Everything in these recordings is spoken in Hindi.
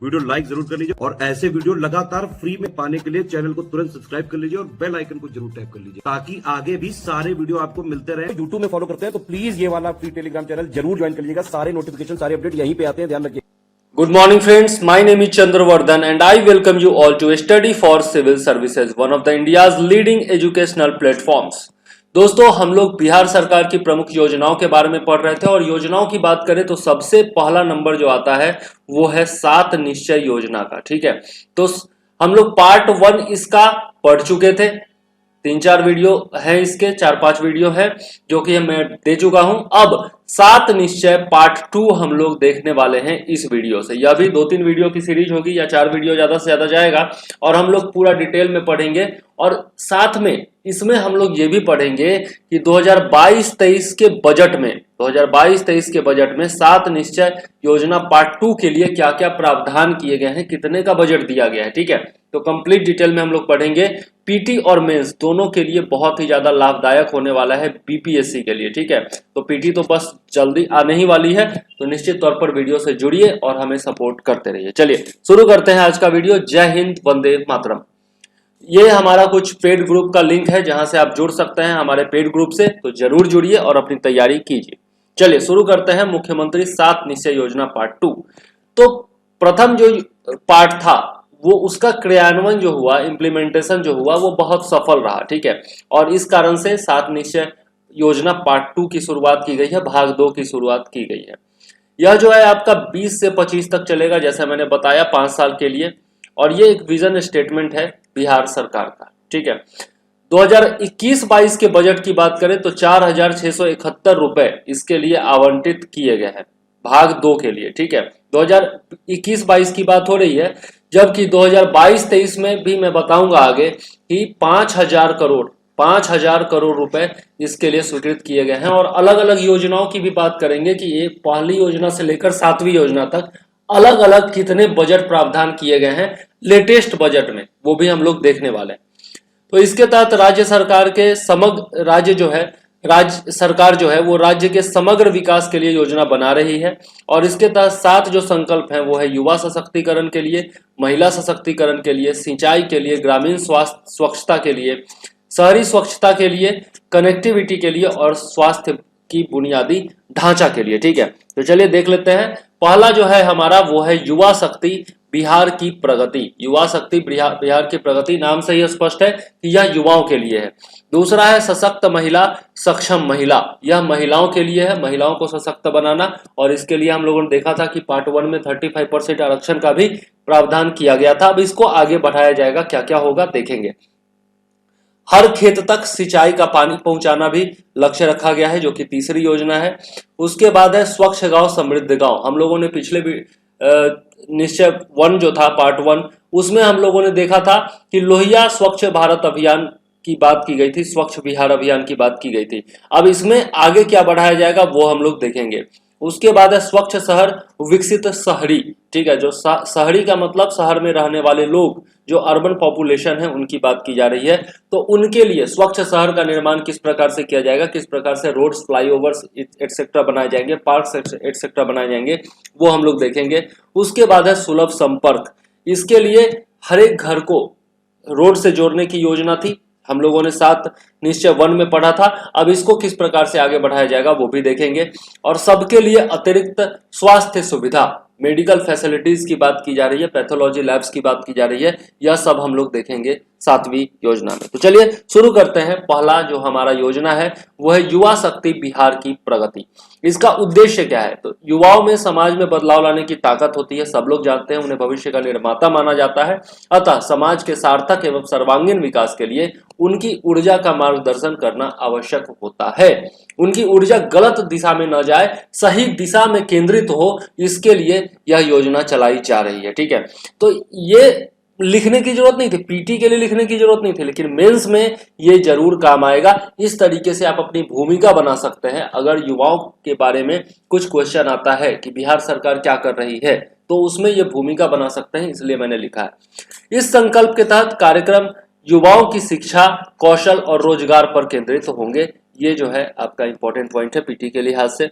वीडियो लाइक जरूर कर लीजिए और ऐसे वीडियो लगातार फ्री में पाने के लिए चैनल को तुरंत सब्सक्राइब कर लीजिए और बेल आइकन को जरूर टैप कर लीजिए ताकि आगे भी सारे वीडियो आपको मिलते रहे। यूट्यूब में फॉलो करते हैं तो प्लीज ये वाला फ्री टेलीग्राम चैनल जरूर ज्वाइन कर लीजिएगा। सारे नोटिफिकेशन सारे अपडेट यहीं पे आते हैं, ध्यान रखिए। Good morning friends, my name is Chandravardhan and I welcome you all to Study for Civil Services, one of the India's leading educational platforms। दोस्तों, हम लोग बिहार सरकार की प्रमुख योजनाओं के बारे में पढ़ रहे थे और योजनाओं की बात करें तो सबसे पहला नंबर जो आता है वो है 7 निश्चय योजना का। ठीक है, तो हम लोग पार्ट 1 इसका पढ़ चुके थे। 3-4 वीडियो है इसके, 4-5 वीडियो है जो कि मैं दे चुका हूं। अब 7 निश्चय पार्ट 2 हम लोग देखने वाले हैं इस वीडियो से। यह भी 2-3 वीडियो की सीरीज होगी या 4 वीडियो ज्यादा से ज्यादा जाएगा और हम लोग पूरा डिटेल में पढ़ेंगे। और साथ में इसमें हम लोग ये भी पढ़ेंगे कि 2022-23 के बजट में 2022-23 के बजट में 7 निश्चय योजना पार्ट 2 के लिए क्या क्या प्रावधान किए गए हैं, कितने का बजट दिया गया है। ठीक है, तो कंप्लीट डिटेल में हम लोग पढ़ेंगे। पीटी और मेंस दोनों के लिए बहुत ही ज्यादा लाभदायक होने वाला है बीपीएससी के लिए। ठीक है, तो पीटी तो बस जल्दी आने ही वाली है, तो निश्चित तौर पर वीडियो से जुड़िए और हमें सपोर्ट करते रहिए। चलिए शुरू करते हैं आज का वीडियो। जय हिंद, वंदे मातरम। ये हमारा कुछ पेड ग्रुप का लिंक है जहां से आप जुड़ सकते हैं हमारे पेड ग्रुप से, तो जरूर जुड़िए और अपनी तैयारी कीजिए। चलिए शुरू करते हैं मुख्यमंत्री 7 निश्चय योजना पार्ट 2। तो प्रथम जो पार्ट था वो उसका क्रियान्वयन जो हुआ, इंप्लीमेंटेशन जो हुआ वो बहुत सफल रहा। ठीक है, और इस कारण से 7 निश्चय योजना पार्ट 2 की शुरुआत की गई है, भाग 2 की शुरुआत की गई है। यह जो है आपका 20 से 25 तक चलेगा, जैसा मैंने बताया 5 साल के लिए। और ये एक विजन स्टेटमेंट है बिहार सरकार का। ठीक है, 2021-22 के बजट की बात करें तो 4,671 रुपए इसके लिए आवंटित किए गए हैं भाग 2 के लिए। ठीक है, 2021-22 की बात हो रही है, जबकि 2022-23 में भी मैं बताऊंगा आगे कि 5,000 करोड़ रुपए इसके लिए स्वीकृत किए गए हैं। और अलग अलग योजनाओं की भी बात करेंगे कि ये पहली योजना से लेकर 7वीं योजना तक अलग अलग कितने बजट प्रावधान किए गए हैं लेटेस्ट बजट में, वो भी हम लोग देखने वाले हैं। तो इसके तहत राज्य सरकार के समग्र राज्य सरकार जो है वो राज्य के समग्र विकास के लिए योजना बना रही है। और इसके तहत 7 जो संकल्प हैं वो है युवा सशक्तिकरण के लिए, महिला सशक्तिकरण के लिए, सिंचाई के लिए, ग्रामीण स्वास्थ्य स्वच्छता के लिए, शहरी स्वच्छता के लिए, कनेक्टिविटी के लिए और स्वास्थ्य की बुनियादी ढांचा के लिए। ठीक है, तो चलिए देख लेते हैं। पहला जो है हमारा वो है युवा शक्ति बिहार की प्रगति। युवा शक्ति बिहार की प्रगति, नाम से ही स्पष्ट है कि यह युवाओं के लिए है। दूसरा है सशक्त महिला सक्षम महिला, यह महिलाओं के लिए है, महिलाओं को सशक्त बनाना। और इसके लिए हम लोगों ने देखा था कि पार्ट 1 में 35% आरक्षण का भी प्रावधान किया गया था। अब इसको आगे बढ़ाया जाएगा, क्या क्या होगा देखेंगे। हर खेत तक सिंचाई का पानी पहुंचाना भी लक्ष्य रखा गया है, जो कि तीसरी योजना है। उसके बाद है स्वच्छ गांव समृद्ध गांव। हम लोगों ने पिछले निश्चय 1 जो था पार्ट 1, उसमें हम लोगों ने देखा था कि लोहिया स्वच्छ भारत अभियान की बात की गई थी, स्वच्छ बिहार अभियान की बात की गई थी। अब इसमें आगे क्या बढ़ाया जाएगा वो हम लोग देखेंगे। उसके बाद है स्वच्छ शहर विकसित शहरी। ठीक है, जो शहरी का मतलब शहर में रहने वाले लोग, जो अर्बन पॉपुलेशन है उनकी बात की जा रही है। तो उनके लिए स्वच्छ शहर का निर्माण किस प्रकार से किया जाएगा, किस प्रकार से रोड्स, फ्लाईओवर्स एटसेट्रा बनाए जाएंगे, पार्क्स एटसेट्रा बनाए जाएंगे, वो हम लोग देखेंगे। उसके बाद है सुलभ संपर्क। इसके लिए हर एक घर को रोड से जोड़ने की योजना थी, हम लोगों ने 7 निश्चय 1 में पढ़ा था। अब इसको किस प्रकार से आगे बढ़ाया जाएगा वो भी देखेंगे। और सबके लिए अतिरिक्त स्वास्थ्य सुविधा, मेडिकल फैसिलिटीज की बात की जा रही है, पैथोलॉजी लैब्स की बात की जा रही है, यह सब हम लोग देखेंगे 7वीं योजना में। तो चलिए शुरू करते हैं। पहला जो हमारा योजना है वो है युवा शक्ति बिहार की प्रगति। इसका उद्देश्य क्या है, तो युवाओं में समाज में बदलाव लाने की ताकत होती है, सब लोग जानते हैं, उन्हें भविष्य का निर्माता माना जाता है। अतः समाज के सार्थक एवं सर्वांगीण विकास के लिए उनकी ऊर्जा का मार्गदर्शन करना आवश्यक होता है। उनकी ऊर्जा गलत दिशा में न जाए, सही दिशा में केंद्रित हो, इसके लिए यह योजना चलाई जा रही है। ठीक है, तो ये लिखने की जरूरत नहीं थी, पीटी के लिए लिखने की जरूरत नहीं थी, लेकिन मेंस में ये जरूर काम आएगा। इस तरीके से आप अपनी भूमिका बना सकते हैं। अगर युवाओं के बारे में कुछ क्वेश्चन आता है कि बिहार सरकार क्या कर रही है, तो उसमें ये भूमिका बना सकते हैं, इसलिए मैंने लिखा है। इस संकल्प के तहत कार्यक्रम युवाओं की शिक्षा, कौशल और रोजगार पर केंद्रित होंगे। ये जो है आपका इंपॉर्टेंट पॉइंट है पीटी के लिहाज से।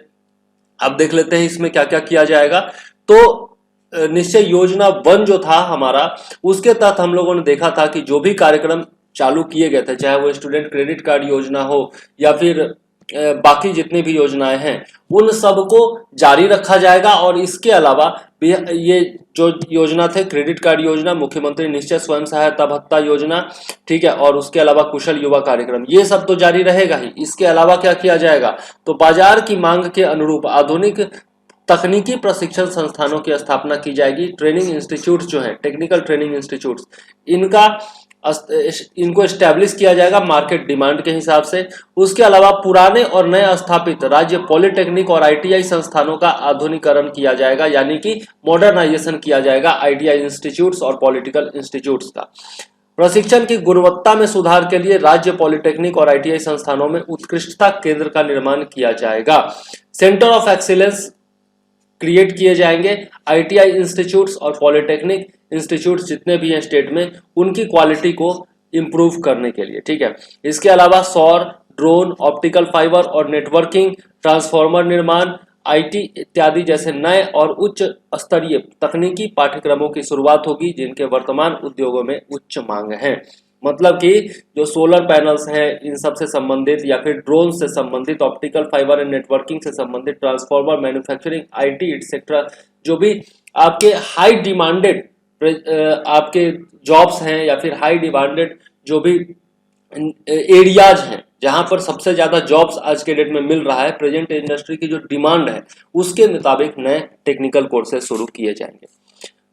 अब देख लेते हैं इसमें क्या क्या किया जाएगा। तो निश्चय योजना 1 जो था हमारा, उसके तहत हम लोगों ने देखा था कि जो भी कार्यक्रम चालू किए गए थे, चाहे वो स्टूडेंट क्रेडिट कार्ड योजना हो या फिर बाकी जितनी भी योजनाएं हैं, उन सबको जारी रखा जाएगा। और इसके अलावा ये जो योजना थे, क्रेडिट कार्ड योजना, मुख्यमंत्री निश्चय स्वयं सहायता भत्ता योजना, ठीक है, और उसके अलावा कुशल युवा कार्यक्रम, ये सब तो जारी रहेगा ही। इसके अलावा क्या किया जाएगा, तो बाजार की मांग के अनुरूप आधुनिक तकनीकी प्रशिक्षण संस्थानों की स्थापना की जाएगी। ट्रेनिंग इंस्टीट्यूट जो है, टेक्निकल ट्रेनिंग इंस्टीट्यूट, इनको एस्टेब्लिश किया जाएगा मार्केट डिमांड के हिसाब से। उसके अलावा पुराने और नए स्थापित राज्य पॉलिटेक्निक और आईटीआई संस्थानों का आधुनिकीकरण किया जाएगा, यानी कि मॉडर्नाइजेशन किया जाएगा आईटीआई इंस्टीट्यूट्स और पॉलिटिकल इंस्टीट्यूट्स का। प्रशिक्षण की गुणवत्ता में सुधार के लिए राज्य पॉलिटेक्निक और आईटीआई संस्थानों में उत्कृष्टता केंद्र का निर्माण किया जाएगा। सेंटर ऑफ एक्सीलेंस क्रिएट किए जाएंगे। आईटीआई इंस्टीट्यूट्स और पॉलिटेक्निक इंस्टीट्यूट्स जितने भी हैं स्टेट में, उनकी क्वालिटी को इंप्रूव करने के लिए, ठीक है। इसके अलावा सौर, ड्रोन, ऑप्टिकल फाइबर और नेटवर्किंग, ट्रांसफार्मर निर्माण, आईटी इत्यादि जैसे नए और उच्च स्तरीय तकनीकी पाठ्यक्रमों की शुरुआत होगी, जिनके वर्तमान उद्योगों में उच्च मांग है। मतलब कि जो सोलर पैनल्स हैं, इन सब से संबंधित, या फिर ड्रोन से संबंधित, ऑप्टिकल फाइबर एंड नेटवर्किंग से संबंधित, ट्रांसफार्मर, मैन्युफैक्चरिंग, आईटी एटसेट्रा, जो भी आपके हाई डिमांडेड आपके जॉब्स हैं या फिर हाई डिमांडेड जो भी एरियाज हैं जहां पर सबसे ज्यादा जॉब्स आज के डेट में मिल रहा है, प्रेजेंट इंडस्ट्री की जो डिमांड है उसके मुताबिक नए टेक्निकल कोर्सेज शुरू किए जाएंगे।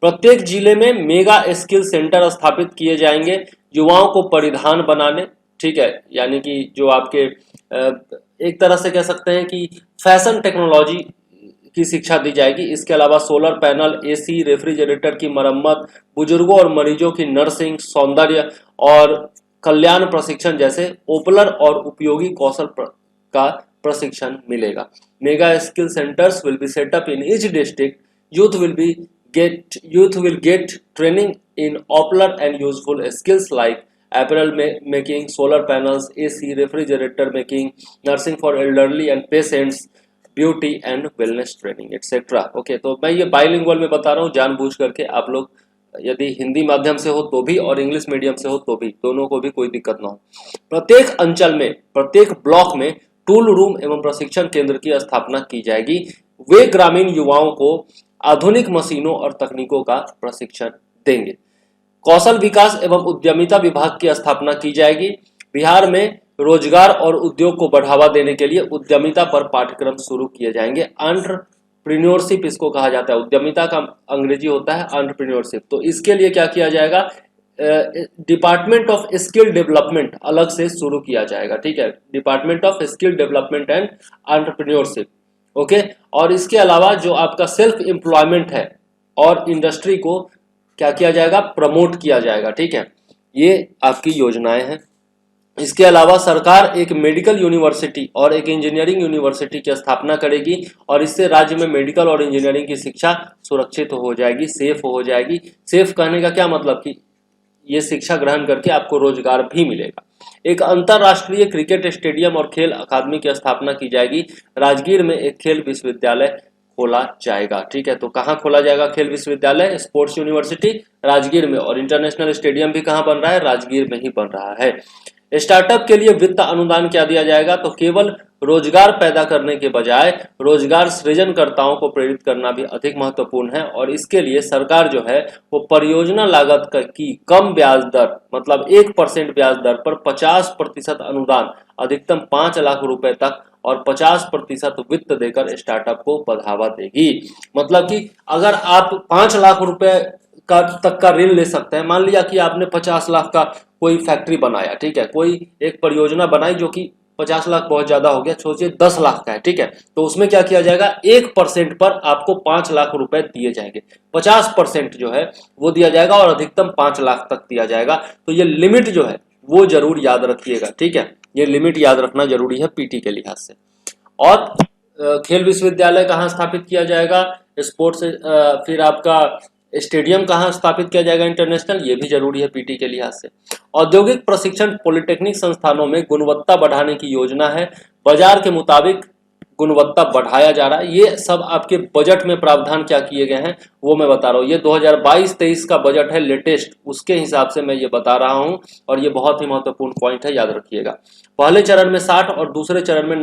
प्रत्येक जिले में मेगा स्किल सेंटर स्थापित किए जाएंगे युवाओं को परिधान बनाने, ठीक है, यानी कि जो आपके एक तरह से कह सकते हैं कि फैशन टेक्नोलॉजी की शिक्षा दी जाएगी। इसके अलावा सोलर पैनल, एसी, रेफ्रिजरेटर की मरम्मत, बुजुर्गों और मरीजों की नर्सिंग, सौंदर्य और कल्याण प्रशिक्षण जैसे ओपलर और उपयोगी कौशल का प्रशिक्षण मिलेगा। Mega skill centres will be set up in each district. Youth will get training in popular and useful skills like apparel making, solar panels, AC, refrigerator making, nursing for elderly and patients, beauty and wellness training etcetera. Okay, तो मैं ये बाइलिंगुअल में बता रहा हूँ जानबूझ करके। आप लोग यदि हिंदी माध्यम से हो तो भी और इंग्लिश मीडियम से हो तो भी, दोनों को भी कोई दिक्कत ना हो। प्रत्येक अंचल में, प्रत्येक ब्लॉक में टूल रूम एवं प्रशिक्षण केंद्र की स्थापना की जाएगी। वे ग्रामीण युवाओं को आधुनिक मशीनों और तकनीकों का प्रशिक्षण देंगे। कौशल विकास एवं उद्यमिता विभाग की स्थापना की जाएगी। बिहार में रोजगार और उद्योग को बढ़ावा देने के लिए उद्यमिता पर पाठ्यक्रम शुरू किए जाएंगे। एंटरप्रेन्योरशिप इसको कहा जाता है, उद्यमिता का अंग्रेजी होता है एंटरप्रेन्योरशिप। तो इसके लिए क्या किया जाएगा, डिपार्टमेंट ऑफ स्किल डेवलपमेंट अलग से शुरू किया जाएगा, ठीक है, department of skill development and entrepreneurship. Okay, और इसके अलावा जो आपका सेल्फ एम्प्लॉयमेंट है और इंडस्ट्री को क्या किया जाएगा, प्रमोट किया जाएगा, ठीक है। ये आपकी योजनाएं हैं। इसके अलावा सरकार एक मेडिकल यूनिवर्सिटी और एक इंजीनियरिंग यूनिवर्सिटी की स्थापना करेगी और इससे राज्य में मेडिकल और इंजीनियरिंग की शिक्षा सुरक्षित हो जाएगी, सेफ हो जाएगी। सेफ कहने का क्या मतलब कि ये शिक्षा ग्रहण करके आपको रोजगार भी मिलेगा। एक अंतरराष्ट्रीय क्रिकेट स्टेडियम और खेल अकादमी की स्थापना की जाएगी। राजगीर में एक खेल विश्वविद्यालय खोला जाएगा, ठीक है। तो कहाँ खोला जाएगा खेल विश्वविद्यालय, स्पोर्ट्स यूनिवर्सिटी राजगीर में, और इंटरनेशनल स्टेडियम भी कहाँ बन रहा है, राजगीर में ही बन रहा है। स्टार्टअप के लिए वित्त अनुदान क्या दिया जाएगा, तो केवल रोजगार पैदा करने के बजाय रोजगार सृजनकर्ताओं को प्रेरित करना भी अधिक महत्वपूर्ण है। और इसके लिए सरकार जो है वो परियोजना लागत की कम ब्याज दर, मतलब 1% ब्याज दर पर 50% अनुदान, अधिकतम 5 लाख रुपए तक और 50% वित्त देकर स्टार्टअप को बढ़ावा देगी। मतलब कि अगर आप 5 लाख रुपए का तक का ऋण ले सकते हैं। मान लिया कि आपने 50 लाख का कोई फैक्ट्री बनाया, ठीक है, कोई एक परियोजना बनाई जो कि 50 लाख बहुत ज्यादा हो गया, सोचिए 10 लाख का है, ठीक है, तो उसमें क्या किया जाएगा, 1% पर आपको 5 लाख रुपए दिए जाएंगे। 50% जो है वो दिया जाएगा और अधिकतम 5 लाख तक दिया जाएगा। तो ये लिमिट जो है वो जरूर याद रखिएगा, ठीक है, ये लिमिट याद रखना जरूरी है पीटी के लिहाज से। और खेल विश्वविद्यालय कहाँ स्थापित किया जाएगा, स्पोर्ट्स, फिर आपका स्टेडियम कहाँ स्थापित किया जाएगा इंटरनेशनल, ये भी जरूरी है पीटी के लिहाज से। औद्योगिक प्रशिक्षण पॉलिटेक्निक संस्थानों में गुणवत्ता बढ़ाने की योजना है। बाजार के मुताबिक गुणवत्ता बढ़ाया जा रहा है। ये सब आपके बजट में प्रावधान क्या किए गए हैं वो मैं बता रहा हूँ। ये 2022-23 का बजट है लेटेस्ट, उसके हिसाब से मैं ये बता रहा हूँ और ये बहुत ही महत्वपूर्ण पॉइंट है, याद रखिएगा। पहले चरण में 60 और दूसरे चरण में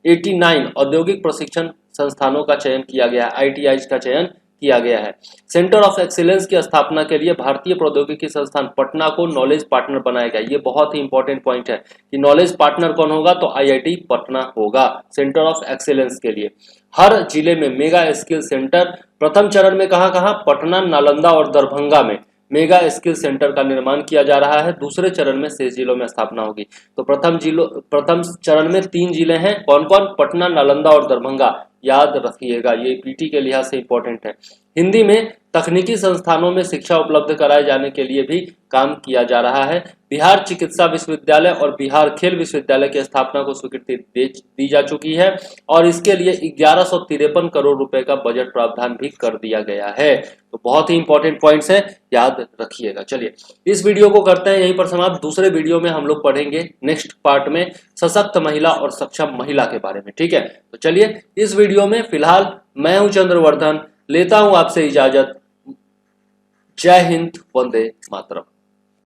89 औद्योगिक प्रशिक्षण संस्थानों का चयन किया गया है, आईटीआई का चयन किया गया है। सेंटर ऑफ एक्सीलेंस की स्थापना के लिए भारतीय प्रौद्योगिकी संस्थान पटना को नॉलेज पार्टनर बनाया गया। ये बहुत ही इंपॉर्टेंट पॉइंट है कि नॉलेज पार्टनर कौन होगा, तो आईआईटी पटना होगा सेंटर ऑफ एक्सीलेंस के लिए। हर जिले में मेगा स्किल सेंटर, प्रथम चरण में कहां पटना, नालंदा और दरभंगा में मेगा स्किल सेंटर का निर्माण किया जा रहा है। दूसरे चरण में 6 जिलों में स्थापना होगी। तो प्रथम चरण में 3 जिले हैं, कौन कौन, पटना, नालंदा और दरभंगा, याद रखिएगा, ये पीटी के लिहाज से इंपॉर्टेंट है। हिंदी में तकनीकी संस्थानों में शिक्षा उपलब्ध कराए जाने के लिए भी काम किया जा रहा है। बिहार चिकित्सा विश्वविद्यालय और बिहार खेल विश्वविद्यालय की स्थापना को स्वीकृति दी जा चुकी है और इसके लिए 1153 करोड़ रुपए का बजट प्रावधान भी कर दिया गया है। तो बहुत ही इंपॉर्टेंट पॉइंट्स है, याद रखिएगा। चलिए इस वीडियो को करते हैं यहीं पर समाप्त। दूसरे वीडियो में हम लोग पढ़ेंगे नेक्स्ट पार्ट में सशक्त महिला और सक्षम महिला के बारे में, ठीक है। तो चलिए इस वीडियो में फिलहाल मैं हूं चंद्रवर्धन, लेता हूं आपसे इजाजत। जय हिंद, वंदे मातरम।